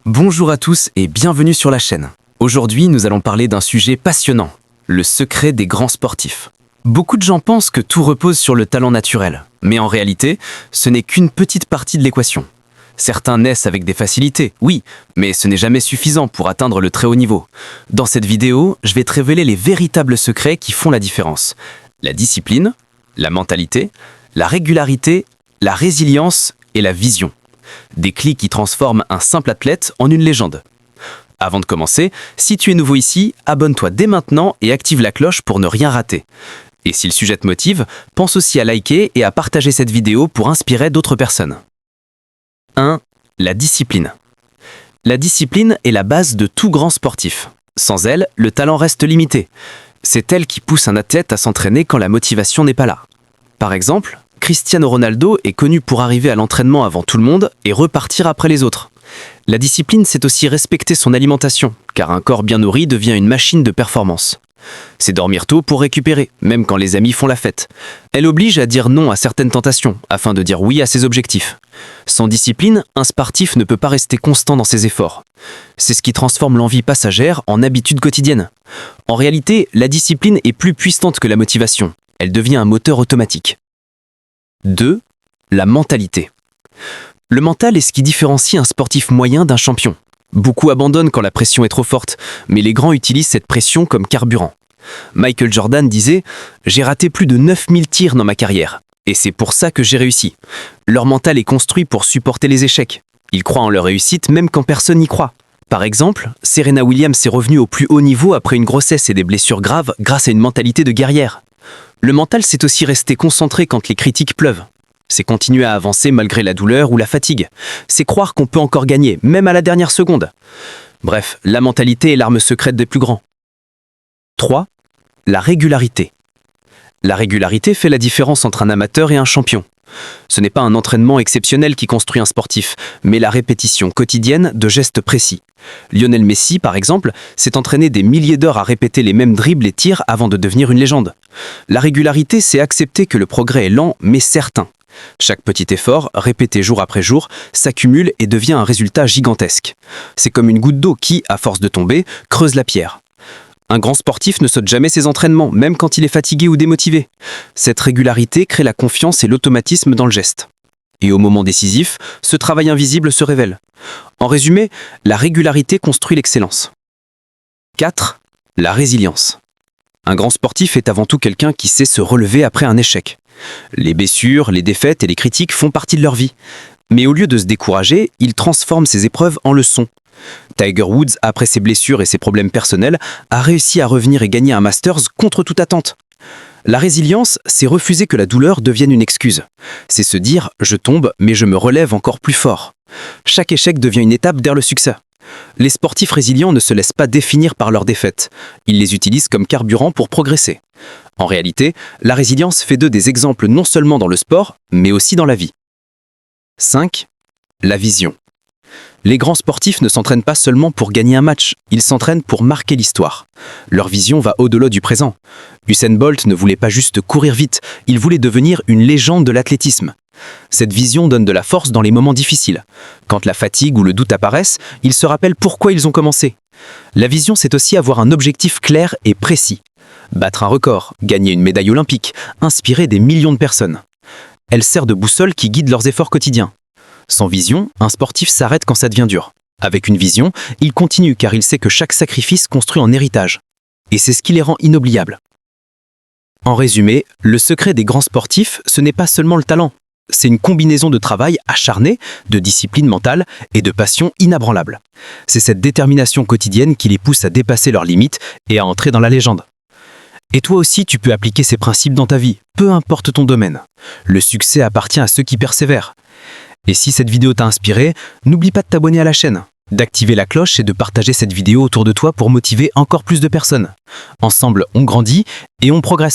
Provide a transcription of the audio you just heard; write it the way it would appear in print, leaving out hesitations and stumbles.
Bonjour à tous et bienvenue sur la chaîne. Aujourd'hui, nous allons parler d'un sujet passionnant, le secret des grands sportifs. Beaucoup de gens pensent que tout repose sur le talent naturel, mais en réalité, ce n'est qu'une petite partie de l'équation. Certains naissent avec des facilités, oui, mais ce n'est jamais suffisant pour atteindre le très haut niveau. Dans cette vidéo, je vais te révéler les véritables secrets qui font la différence. La discipline, la mentalité, la régularité, la résilience et la vision. Des clés qui transforment un simple athlète en une légende. Avant de commencer, si tu es nouveau ici, abonne-toi dès maintenant et active la cloche pour ne rien rater. Et si le sujet te motive, pense aussi à liker et à partager cette vidéo pour inspirer d'autres personnes. 1. La discipline. La discipline est la base de tout grand sportif. Sans elle, le talent reste limité. C'est elle qui pousse un athlète à s'entraîner quand la motivation n'est pas là. Par exemple, Cristiano Ronaldo est connu pour arriver à l'entraînement avant tout le monde et repartir après les autres. La discipline, c'est aussi respecter son alimentation, car un corps bien nourri devient une machine de performance. C'est dormir tôt pour récupérer, même quand les amis font la fête. Elle oblige à dire non à certaines tentations, afin de dire oui à ses objectifs. Sans discipline, un sportif ne peut pas rester constant dans ses efforts. C'est ce qui transforme l'envie passagère en habitude quotidienne. En réalité, la discipline est plus puissante que la motivation. Elle devient un moteur automatique. 2. La mentalité. Le mental est ce qui différencie un sportif moyen d'un champion. Beaucoup abandonnent quand la pression est trop forte, mais les grands utilisent cette pression comme carburant. Michael Jordan disait « J'ai raté plus de 9000 tirs dans ma carrière, et c'est pour ça que j'ai réussi. » Leur mental est construit pour supporter les échecs. Ils croient en leur réussite même quand personne n'y croit. Par exemple, Serena Williams est revenue au plus haut niveau après une grossesse et des blessures graves grâce à une mentalité de guerrière. Le mental, c'est aussi rester concentré quand les critiques pleuvent. C'est continuer à avancer malgré la douleur ou la fatigue. C'est croire qu'on peut encore gagner, même à la dernière seconde. Bref, la mentalité est l'arme secrète des plus grands. 3. La régularité. La régularité fait la différence entre un amateur et un champion. Ce n'est pas un entraînement exceptionnel qui construit un sportif, mais la répétition quotidienne de gestes précis. Lionel Messi, par exemple, s'est entraîné des milliers d'heures à répéter les mêmes dribbles et tirs avant de devenir une légende. La régularité, c'est accepter que le progrès est lent, mais certain. Chaque petit effort, répété jour après jour, s'accumule et devient un résultat gigantesque. C'est comme une goutte d'eau qui, à force de tomber, creuse la pierre. Un grand sportif ne saute jamais ses entraînements, même quand il est fatigué ou démotivé. Cette régularité crée la confiance et l'automatisme dans le geste. Et au moment décisif, ce travail invisible se révèle. En résumé, la régularité construit l'excellence. 4. La résilience. Un grand sportif est avant tout quelqu'un qui sait se relever après un échec. Les blessures, les défaites et les critiques font partie de leur vie. Mais au lieu de se décourager, il transforme ces épreuves en leçons. Tiger Woods, après ses blessures et ses problèmes personnels, a réussi à revenir et gagner un Masters contre toute attente. La résilience, c'est refuser que la douleur devienne une excuse. C'est se dire « je tombe, mais je me relève encore plus fort ». Chaque échec devient une étape vers le succès. Les sportifs résilients ne se laissent pas définir par leurs défaites. Ils les utilisent comme carburant pour progresser. En réalité, la résilience fait d'eux des exemples non seulement dans le sport, mais aussi dans la vie. 5. La vision. Les grands sportifs ne s'entraînent pas seulement pour gagner un match, ils s'entraînent pour marquer l'histoire. Leur vision va au-delà du présent. Usain Bolt ne voulait pas juste courir vite, il voulait devenir une légende de l'athlétisme. Cette vision donne de la force dans les moments difficiles. Quand la fatigue ou le doute apparaissent, ils se rappellent pourquoi ils ont commencé. La vision, c'est aussi avoir un objectif clair et précis. Battre un record, gagner une médaille olympique, inspirer des millions de personnes. Elle sert de boussole qui guide leurs efforts quotidiens. Sans vision, un sportif s'arrête quand ça devient dur. Avec une vision, il continue car il sait que chaque sacrifice construit en héritage. Et c'est ce qui les rend inoubliables. En résumé, le secret des grands sportifs, ce n'est pas seulement le talent. C'est une combinaison de travail acharné, de discipline mentale et de passion inébranlable. C'est cette détermination quotidienne qui les pousse à dépasser leurs limites et à entrer dans la légende. Et toi aussi, tu peux appliquer ces principes dans ta vie, peu importe ton domaine. Le succès appartient à ceux qui persévèrent. Et si cette vidéo t'a inspiré, n'oublie pas de t'abonner à la chaîne, d'activer la cloche et de partager cette vidéo autour de toi pour motiver encore plus de personnes. Ensemble, on grandit et on progresse.